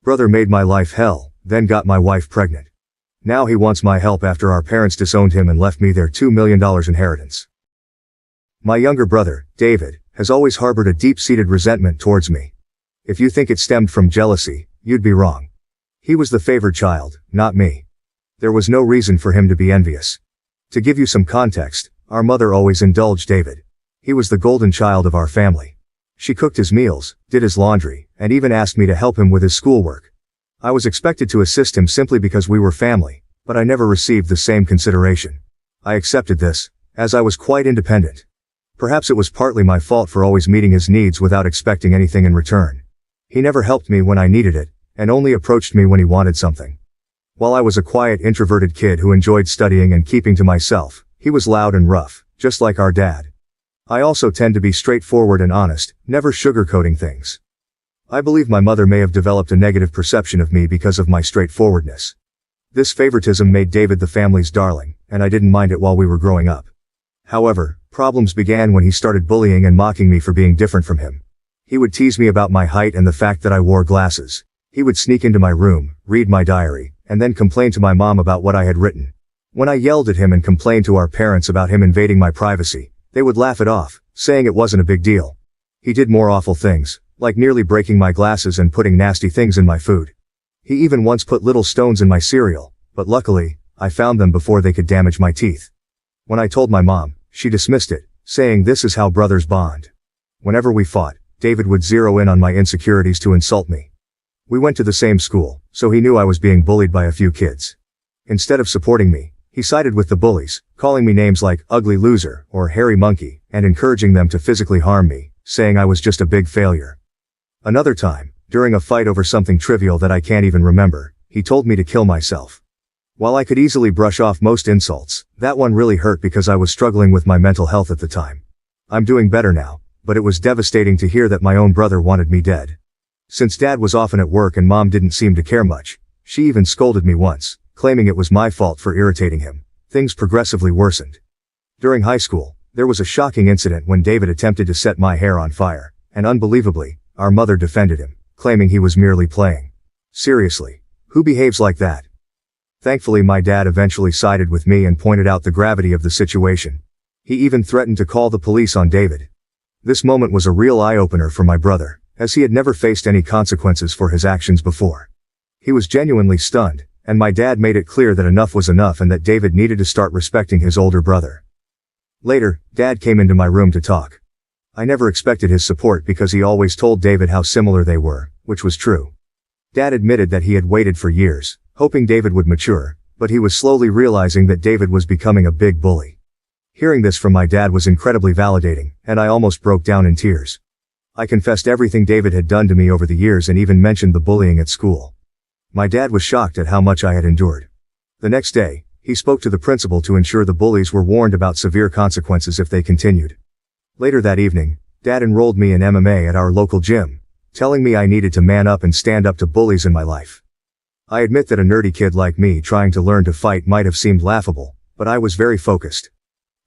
Brother made my life hell, then got my wife pregnant. Now he wants my help after our parents disowned him and left me their $2 million inheritance. My younger brother, David, has always harbored a deep-seated resentment towards me. If you think it stemmed from jealousy, you'd be wrong. He was the favored child, not me. There was no reason for him to be envious. To give you some context, our mother always indulged David. He was the golden child of our family. She cooked his meals, did his laundry, and even asked me to help him with his schoolwork. I was expected to assist him simply because we were family, but I never received the same consideration. I accepted this, as I was quite independent. Perhaps it was partly my fault for always meeting his needs without expecting anything in return. He never helped me when I needed it, and only approached me when he wanted something. While I was a quiet, introverted kid who enjoyed studying and keeping to myself, he was loud and rough, just like our dad. I also tend to be straightforward and honest, never sugarcoating things. I believe my mother may have developed a negative perception of me because of my straightforwardness. This favoritism made David the family's darling, and I didn't mind it while we were growing up. However, problems began when he started bullying and mocking me for being different from him. He would tease me about my height and the fact that I wore glasses. He would sneak into my room, read my diary, and then complain to my mom about what I had written. When I yelled at him and complained to our parents about him invading my privacy, they would laugh it off, saying it wasn't a big deal. He did more awful things, like nearly breaking my glasses and putting nasty things in my food. He even once put little stones in my cereal, but luckily, I found them before they could damage my teeth. When I told my mom, she dismissed it, saying this is how brothers bond. Whenever we fought, David would zero in on my insecurities to insult me. We went to the same school, so he knew I was being bullied by a few kids. Instead of supporting me, he sided with the bullies, calling me names like ugly loser or hairy monkey, and encouraging them to physically harm me, saying I was just a big failure. Another time, during a fight over something trivial that I can't even remember, he told me to kill myself. While I could easily brush off most insults, that one really hurt because I was struggling with my mental health at the time. I'm doing better now, but it was devastating to hear that my own brother wanted me dead. Since Dad was often at work and Mom didn't seem to care much, she even scolded me once, claiming it was my fault for irritating him. Things progressively worsened. During high school, there was a shocking incident when David attempted to set my hair on fire, and unbelievably, our mother defended him, claiming he was merely playing. Seriously, who behaves like that? Thankfully, my dad eventually sided with me and pointed out the gravity of the situation. He even threatened to call the police on David. This moment was a real eye-opener for my brother, as he had never faced any consequences for his actions before. He was genuinely stunned, and my dad made it clear that enough was enough and that David needed to start respecting his older brother. Later, Dad came into my room to talk. I never expected his support because he always told David how similar they were, which was true. Dad admitted that he had waited for years, hoping David would mature, but he was slowly realizing that David was becoming a big bully. Hearing this from my dad was incredibly validating, and I almost broke down in tears. I confessed everything David had done to me over the years and even mentioned the bullying at school. My dad was shocked at how much I had endured. The next day, he spoke to the principal to ensure the bullies were warned about severe consequences if they continued. Later that evening, Dad enrolled me in MMA at our local gym, telling me I needed to man up and stand up to bullies in my life. I admit that a nerdy kid like me trying to learn to fight might have seemed laughable, but I was very focused.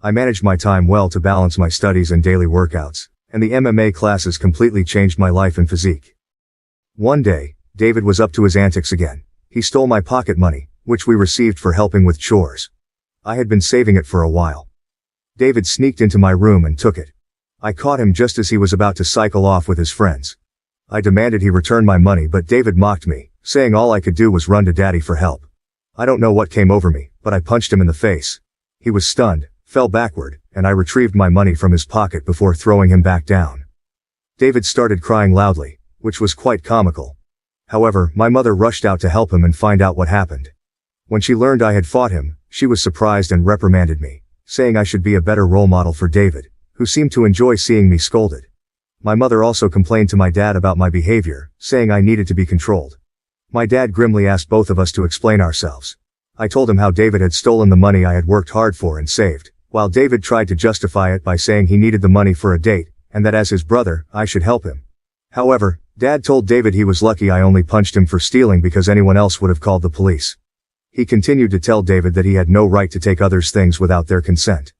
I managed my time well to balance my studies and daily workouts, and the MMA classes completely changed my life and physique. One day, David was up to his antics again. He stole my pocket money, which we received for helping with chores. I had been saving it for a while. David sneaked into my room and took it. I caught him just as he was about to cycle off with his friends. I demanded he return my money, but David mocked me, saying all I could do was run to Daddy for help. I don't know what came over me, but I punched him in the face. He was stunned, fell backward, and I retrieved my money from his pocket before throwing him back down. David started crying loudly, which was quite comical. However, my mother rushed out to help him and find out what happened. When she learned I had fought him, she was surprised and reprimanded me, saying I should be a better role model for David, who seemed to enjoy seeing me scolded. My mother also complained to my dad about my behavior, saying I needed to be controlled. My dad grimly asked both of us to explain ourselves. I told him how David had stolen the money I had worked hard for and saved, while David tried to justify it by saying he needed the money for a date, and that as his brother, I should help him. However, Dad told David he was lucky I only punched him for stealing because anyone else would have called the police. He continued to tell David that he had no right to take others' things without their consent.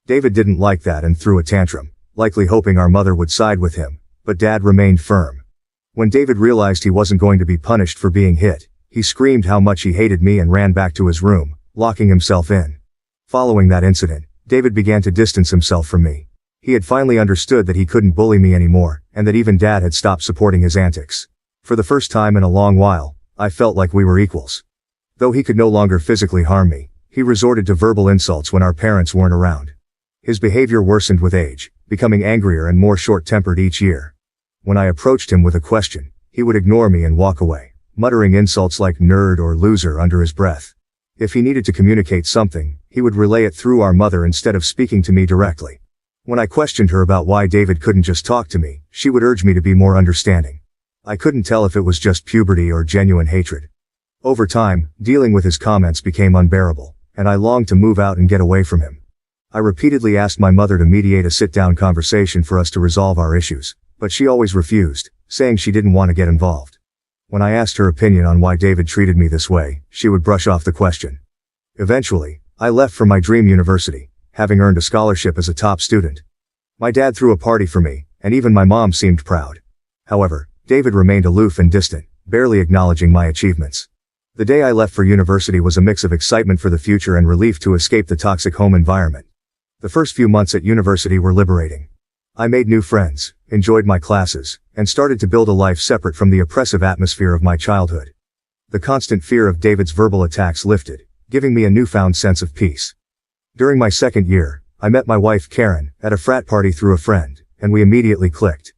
David didn't like that and threw a tantrum, likely hoping our mother would side with him, but Dad remained firm. When David realized he wasn't going to be punished for being hit, he screamed how much he hated me and ran back to his room, locking himself in. Following that incident, David began to distance himself from me. He had finally understood that he couldn't bully me anymore, and that even Dad had stopped supporting his antics. For the first time in a long while, I felt like we were equals. Though he could no longer physically harm me, he resorted to verbal insults when our parents weren't around. His behavior worsened with age, becoming angrier and more short-tempered each year. When I approached him with a question, he would ignore me and walk away, muttering insults like nerd or loser under his breath. If he needed to communicate something, he would relay it through our mother instead of speaking to me directly. When I questioned her about why David couldn't just talk to me, she would urge me to be more understanding. I couldn't tell if it was just puberty or genuine hatred. Over time, dealing with his comments became unbearable, and I longed to move out and get away from him. I repeatedly asked my mother to mediate a sit-down conversation for us to resolve our issues, but she always refused, saying she didn't want to get involved. When I asked her opinion on why David treated me this way, she would brush off the question. Eventually, I left for my dream university, having earned a scholarship as a top student. My dad threw a party for me, and even my mom seemed proud. However, David remained aloof and distant, barely acknowledging my achievements. The day I left for university was a mix of excitement for the future and relief to escape the toxic home environment. The first few months at university were liberating. I made new friends, enjoyed my classes, and started to build a life separate from the oppressive atmosphere of my childhood. The constant fear of David's verbal attacks lifted, giving me a newfound sense of peace. During my second year, I met my wife Karen at a frat party through a friend, and we immediately clicked.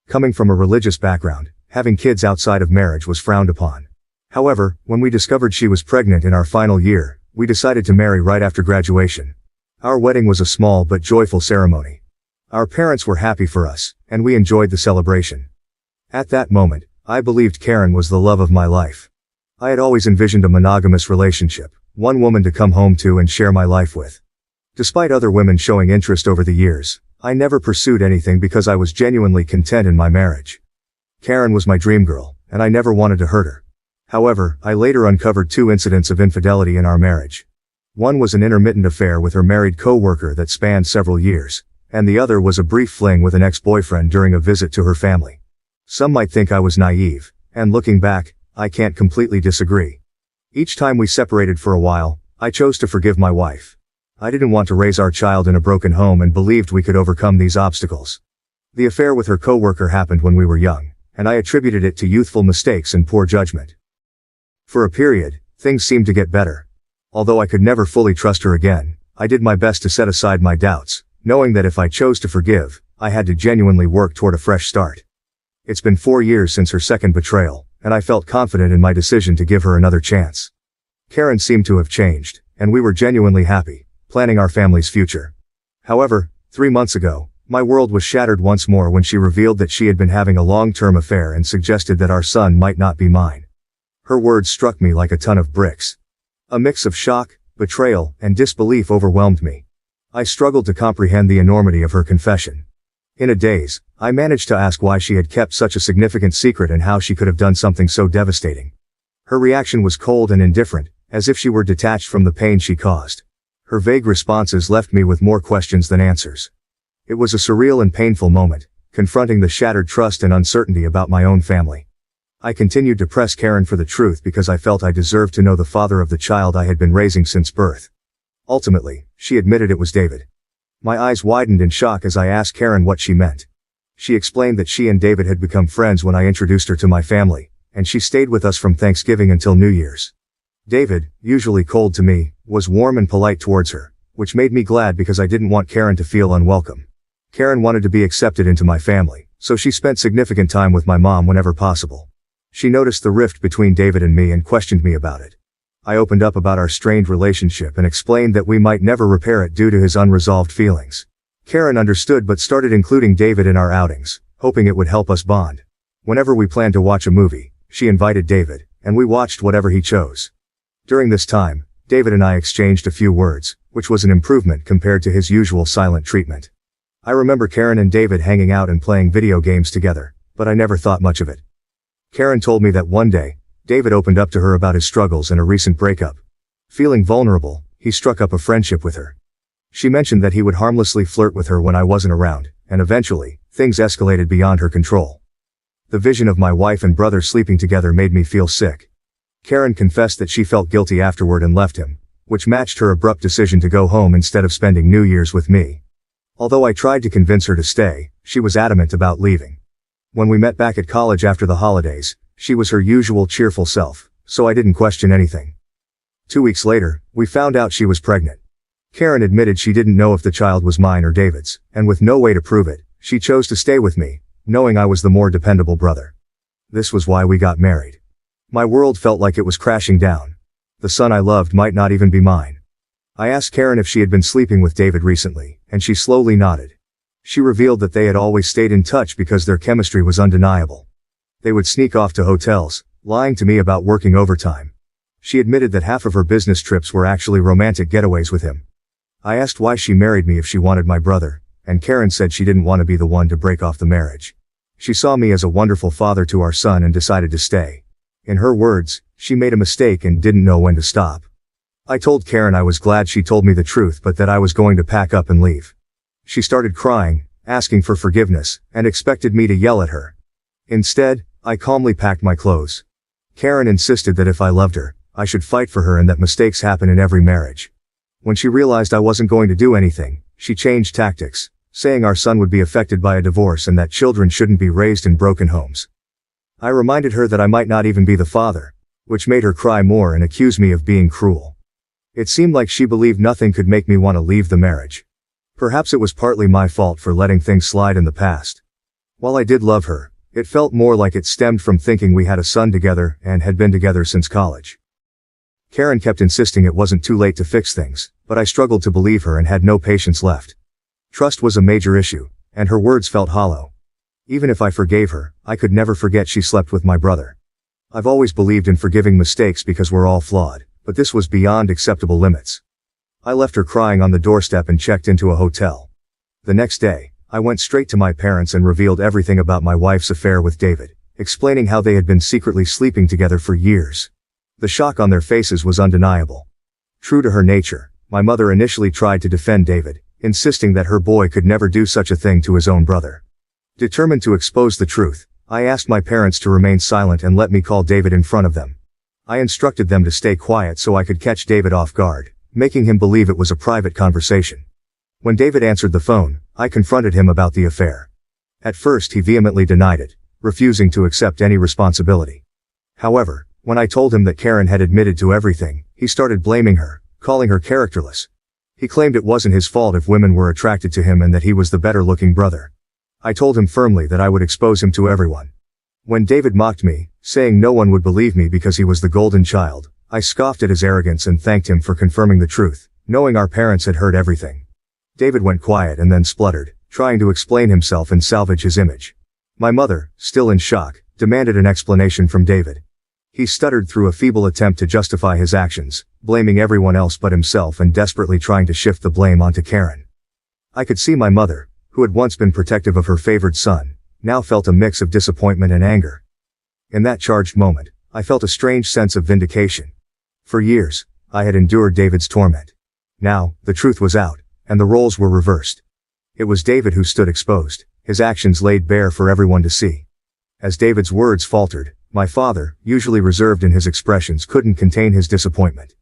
Coming from a religious background, having kids outside of marriage was frowned upon. However, when we discovered she was pregnant in our final year, we decided to marry right after graduation. Our wedding was a small but joyful ceremony. Our parents were happy for us, and we enjoyed the celebration. At that moment, I believed Karen was the love of my life. I had always envisioned a monogamous relationship, one woman to come home to and share my life with. Despite other women showing interest over the years, I never pursued anything because I was genuinely content in my marriage. Karen was my dream girl, and I never wanted to hurt her. However, I later uncovered 2 incidents of infidelity in our marriage. One was an intermittent affair with her married co-worker that spanned several years, and the other was a brief fling with an ex-boyfriend during a visit to her family. Some might think I was naive, and looking back, I can't completely disagree. Each time we separated for a while, I chose to forgive my wife. I didn't want to raise our child in a broken home and believed we could overcome these obstacles. The affair with her co-worker happened when we were young, and I attributed it to youthful mistakes and poor judgment. For a period, things seemed to get better. Although I could never fully trust her again, I did my best to set aside my doubts, knowing that if I chose to forgive, I had to genuinely work toward a fresh start. It's been 4 years since her second betrayal, and I felt confident in my decision to give her another chance. Karen seemed to have changed, and we were genuinely happy, planning our family's future. However, 3 months ago, my world was shattered once more when she revealed that she had been having a long-term affair and suggested that our son might not be mine. Her words struck me like a ton of bricks. A mix of shock, betrayal, and disbelief overwhelmed me. I struggled to comprehend the enormity of her confession. In a daze, I managed to ask why she had kept such a significant secret and how she could have done something so devastating. Her reaction was cold and indifferent, as if she were detached from the pain she caused. Her vague responses left me with more questions than answers. It was a surreal and painful moment, confronting the shattered trust and uncertainty about my own family. I continued to press Karen for the truth because I felt I deserved to know the father of the child I had been raising since birth. Ultimately, she admitted it was David. My eyes widened in shock as I asked Karen what she meant. She explained that she and David had become friends when I introduced her to my family, and she stayed with us from Thanksgiving until New Year's. David, usually cold to me, was warm and polite towards her, which made me glad because I didn't want Karen to feel unwelcome. Karen wanted to be accepted into my family, so she spent significant time with my mom whenever possible. She noticed the rift between David and me and questioned me about it. I opened up about our strained relationship and explained that we might never repair it due to his unresolved feelings. Karen understood but started including David in our outings, hoping it would help us bond. Whenever we planned to watch a movie, she invited David, and we watched whatever he chose. During this time, David and I exchanged a few words, which was an improvement compared to his usual silent treatment. I remember Karen and David hanging out and playing video games together, but I never thought much of it. Karen told me that one day, David opened up to her about his struggles and a recent breakup. Feeling vulnerable, he struck up a friendship with her. She mentioned that he would harmlessly flirt with her when I wasn't around, and eventually, things escalated beyond her control. The vision of my wife and brother sleeping together made me feel sick. Karen confessed that she felt guilty afterward and left him, which matched her abrupt decision to go home instead of spending New Year's with me. Although I tried to convince her to stay, she was adamant about leaving. When we met back at college after the holidays, she was her usual cheerful self, so I didn't question anything. 2 weeks later, we found out she was pregnant. Karen admitted she didn't know if the child was mine or David's, and with no way to prove it, she chose to stay with me, knowing I was the more dependable brother. This was why we got married. My world felt like it was crashing down. The son I loved might not even be mine. I asked Karen if she had been sleeping with David recently, and she slowly nodded. She revealed that they had always stayed in touch because their chemistry was undeniable. They would sneak off to hotels, lying to me about working overtime. She admitted that half of her business trips were actually romantic getaways with him. I asked why she married me if she wanted my brother, and Karen said she didn't want to be the one to break off the marriage. She saw me as a wonderful father to our son and decided to stay. In her words, she made a mistake and didn't know when to stop. I told Karen I was glad she told me the truth but that I was going to pack up and leave. She started crying, asking for forgiveness, and expected me to yell at her. Instead, I calmly packed my clothes. Karen insisted that if I loved her, I should fight for her and that mistakes happen in every marriage. When she realized I wasn't going to do anything, she changed tactics, saying our son would be affected by a divorce and that children shouldn't be raised in broken homes. I reminded her that I might not even be the father, which made her cry more and accuse me of being cruel. It seemed like she believed nothing could make me want to leave the marriage. Perhaps it was partly my fault for letting things slide in the past. While I did love her, it felt more like it stemmed from thinking we had a son together and had been together since college. Karen kept insisting it wasn't too late to fix things, but I struggled to believe her and had no patience left. Trust was a major issue, and her words felt hollow. Even if I forgave her, I could never forget she slept with my brother. I've always believed in forgiving mistakes because we're all flawed, but this was beyond acceptable limits. I left her crying on the doorstep and checked into a hotel. The next day, I went straight to my parents and revealed everything about my wife's affair with David, explaining how they had been secretly sleeping together for years. The shock on their faces was undeniable. True to her nature, my mother initially tried to defend David, insisting that her boy could never do such a thing to his own brother. Determined to expose the truth, I asked my parents to remain silent and let me call David in front of them. I instructed them to stay quiet so I could catch David off guard, making him believe it was a private conversation. When David answered the phone, I confronted him about the affair. At first he vehemently denied it, refusing to accept any responsibility. However, when I told him that Karen had admitted to everything, he started blaming her, calling her characterless. He claimed it wasn't his fault if women were attracted to him and that he was the better-looking brother. I told him firmly that I would expose him to everyone. When David mocked me, saying no one would believe me because he was the golden child, I scoffed at his arrogance and thanked him for confirming the truth, knowing our parents had heard everything. David went quiet and then spluttered, trying to explain himself and salvage his image. My mother, still in shock, demanded an explanation from David. He stuttered through a feeble attempt to justify his actions, blaming everyone else but himself and desperately trying to shift the blame onto Karen. I could see my mother, who had once been protective of her favored son, now felt a mix of disappointment and anger. In that charged moment, I felt a strange sense of vindication. For years, I had endured David's torment. Now, the truth was out, and the roles were reversed. It was David who stood exposed, his actions laid bare for everyone to see. As David's words faltered, my father, usually reserved in his expressions, couldn't contain his disappointment.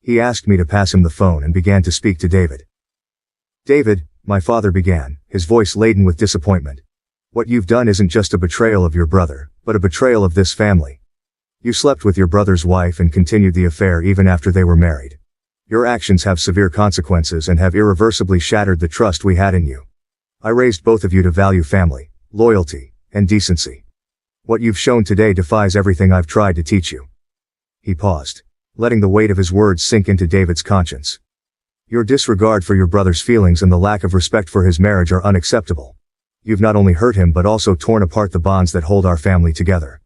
He asked me to pass him the phone and began to speak to David. David, my father began, his voice laden with disappointment. What you've done isn't just a betrayal of your brother, but a betrayal of this family. You slept with your brother's wife and continued the affair even after they were married. Your actions have severe consequences and have irreversibly shattered the trust we had in you. I raised both of you to value family, loyalty, and decency. What you've shown today defies everything I've tried to teach you. He paused, letting the weight of his words sink into David's conscience. Your disregard for your brother's feelings and the lack of respect for his marriage are unacceptable. You've not only hurt him but also torn apart the bonds that hold our family together.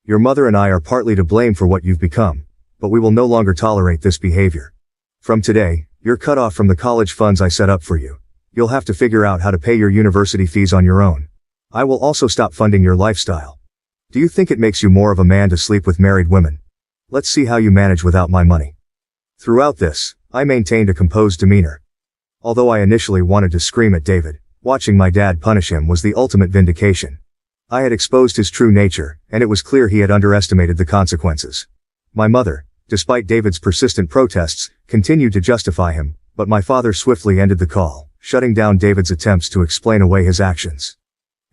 Your mother and I are partly to blame for what you've become, but we will no longer tolerate this behavior. From today, you're cut off from the college funds I set up for you. You'll have to figure out how to pay your university fees on your own. I will also stop funding your lifestyle. Do you think it makes you more of a man to sleep with married women? Let's see how you manage without my money. Throughout this, I maintained a composed demeanor. Although I initially wanted to scream at David, watching my dad punish him was the ultimate vindication. I had exposed his true nature, and it was clear he had underestimated the consequences. My mother, despite David's persistent protests, continued to justify him, but my father swiftly ended the call, shutting down David's attempts to explain away his actions.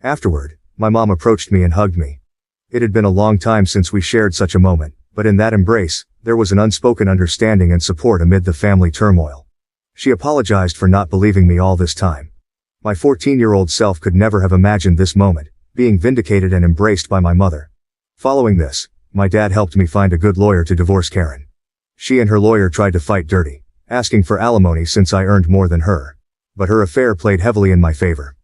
Afterward, my mom approached me and hugged me. It had been a long time since we shared such a moment, but in that embrace, there was an unspoken understanding and support amid the family turmoil. She apologized for not believing me all this time. My 14-year-old self could never have imagined this moment, being vindicated and embraced by my mother. Following this, my dad helped me find a good lawyer to divorce Karen. She and her lawyer tried to fight dirty, asking for alimony since I earned more than her. But her affair played heavily in my favor.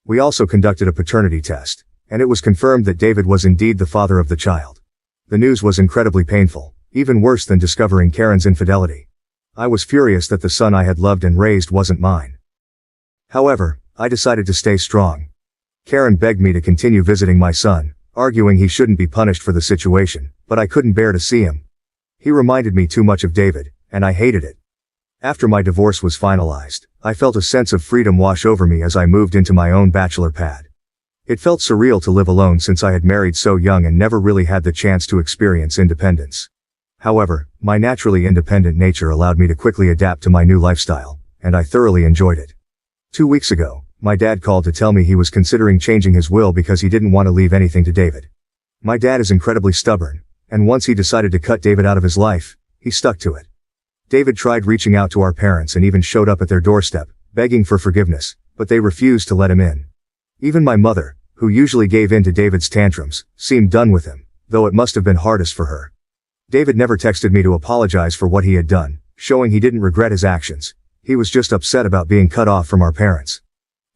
We also conducted a paternity test, and it was confirmed that David was indeed the father of the child. The news was incredibly painful, even worse than discovering Karen's infidelity. I was furious that the son I had loved and raised wasn't mine. However, I decided to stay strong. Karen begged me to continue visiting my son, arguing he shouldn't be punished for the situation, but I couldn't bear to see him. He reminded me too much of David, and I hated it. After my divorce was finalized, I felt a sense of freedom wash over me as I moved into my own bachelor pad. It felt surreal to live alone since I had married so young and never really had the chance to experience independence. However, my naturally independent nature allowed me to quickly adapt to my new lifestyle, and I thoroughly enjoyed it. 2 weeks ago, my dad called to tell me he was considering changing his will because he didn't want to leave anything to David. My dad is incredibly stubborn, and once he decided to cut David out of his life, he stuck to it. David tried reaching out to our parents and even showed up at their doorstep, begging for forgiveness, but they refused to let him in. Even my mother, who usually gave in to David's tantrums, seemed done with him, though it must have been hardest for her. David never texted me to apologize for what he had done, showing he didn't regret his actions. He was just upset about being cut off from our parents.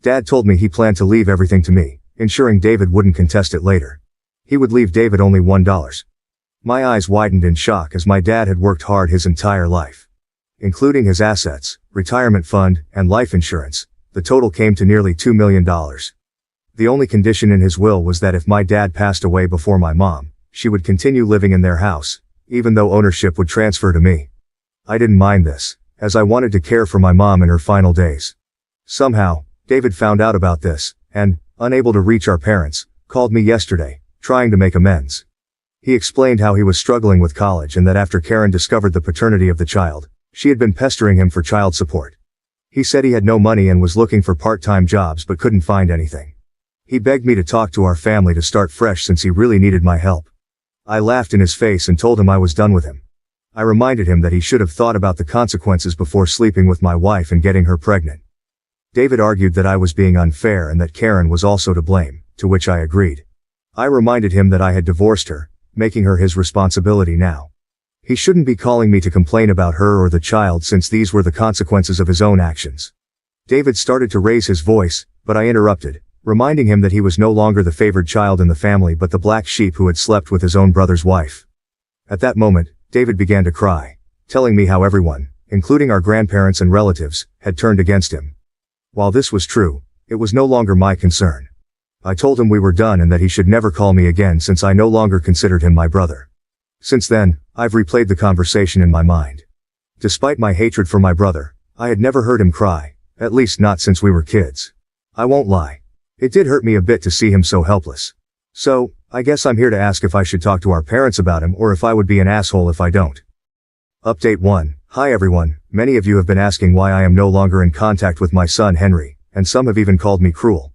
Dad told me he planned to leave everything to me, ensuring David wouldn't contest it later. He would leave David only $1. My eyes widened in shock as my dad had worked hard his entire life. Including his assets, retirement fund, and life insurance, the total came to nearly $2 million. The only condition in his will was that if my dad passed away before my mom, she would continue living in their house, even though ownership would transfer to me. I didn't mind this, as I wanted to care for my mom in her final days. Somehow, David found out about this, and, unable to reach our parents, called me yesterday, trying to make amends. He explained how he was struggling with college and that after Karen discovered the paternity of the child, she had been pestering him for child support. He said he had no money and was looking for part-time jobs but couldn't find anything. He begged me to talk to our family to start fresh since he really needed my help. I laughed in his face and told him I was done with him. I reminded him that he should have thought about the consequences before sleeping with my wife and getting her pregnant. David argued that I was being unfair and that Karen was also to blame, to which I agreed. I reminded him that I had divorced her, making her his responsibility now. He shouldn't be calling me to complain about her or the child since these were the consequences of his own actions. David started to raise his voice, but I interrupted, reminding him that he was no longer the favored child in the family but the black sheep who had slept with his own brother's wife. At that moment, David began to cry, telling me how everyone, including our grandparents and relatives, had turned against him. While this was true, it was no longer my concern. I told him we were done and that he should never call me again since I no longer considered him my brother. Since then, I've replayed the conversation in my mind. Despite my hatred for my brother, I had never heard him cry, at least not since we were kids. I won't lie. It did hurt me a bit to see him so helpless. So, I guess I'm here to ask if I should talk to our parents about him or if I would be an asshole if I don't. Update 1. Hi everyone, many of you have been asking why I am no longer in contact with my son Henry, and some have even called me cruel.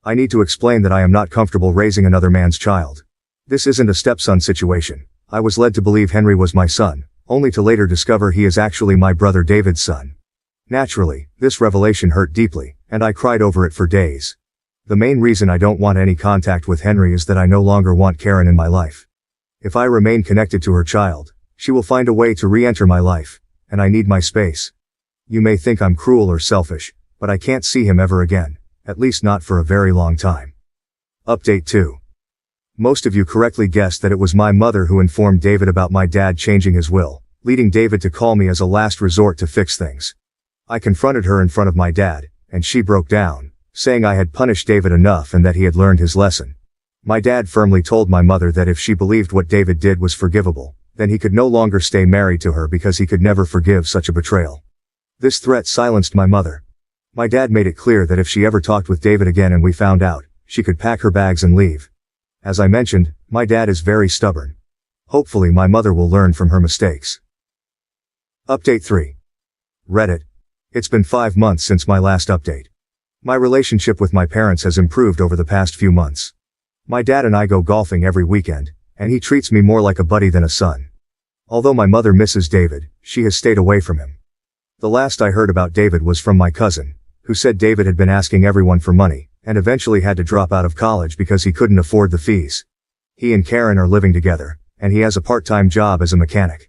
I need to explain that I am not comfortable raising another man's child. This isn't a stepson situation. I was led to believe Henry was my son, only to later discover he is actually my brother David's son. Naturally, this revelation hurt deeply, and I cried over it for days. The main reason I don't want any contact with Henry is that I no longer want Karen in my life. If I remain connected to her child, she will find a way to re-enter my life, and I need my space. You may think I'm cruel or selfish, but I can't see him ever again, at least not for a very long time. Update 2. Most of you correctly guessed that it was my mother who informed David about my dad changing his will, leading David to call me as a last resort to fix things. I confronted her in front of my dad, and she broke down, saying I had punished David enough and that he had learned his lesson. My dad firmly told my mother that if she believed what David did was forgivable, then he could no longer stay married to her because he could never forgive such a betrayal. This threat silenced my mother. My dad made it clear that if she ever talked with David again and we found out, she could pack her bags and leave. As I mentioned, my dad is very stubborn. Hopefully my mother will learn from her mistakes. Update 3. Reddit. It's been 5 months since my last update. My relationship with my parents has improved over the past few months. My dad and I go golfing every weekend, and he treats me more like a buddy than a son. Although my mother misses David, she has stayed away from him. The last I heard about David was from my cousin, who said David had been asking everyone for money, and eventually had to drop out of college because he couldn't afford the fees. He and Karen are living together, and he has a part-time job as a mechanic.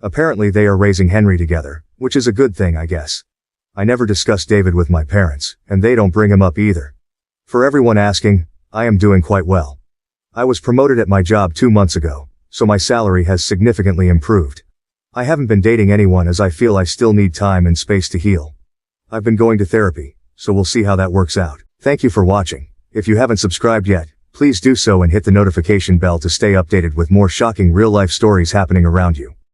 Apparently they are raising Henry together, which is a good thing, I guess. I never discuss David with my parents, and they don't bring him up either. For everyone asking, I am doing quite well. I was promoted at my job 2 months ago, so my salary has significantly improved. I haven't been dating anyone as I feel I still need time and space to heal. I've been going to therapy, so we'll see how that works out. Thank you for watching. If you haven't subscribed yet, please do so and hit the notification bell to stay updated with more shocking real-life stories happening around you.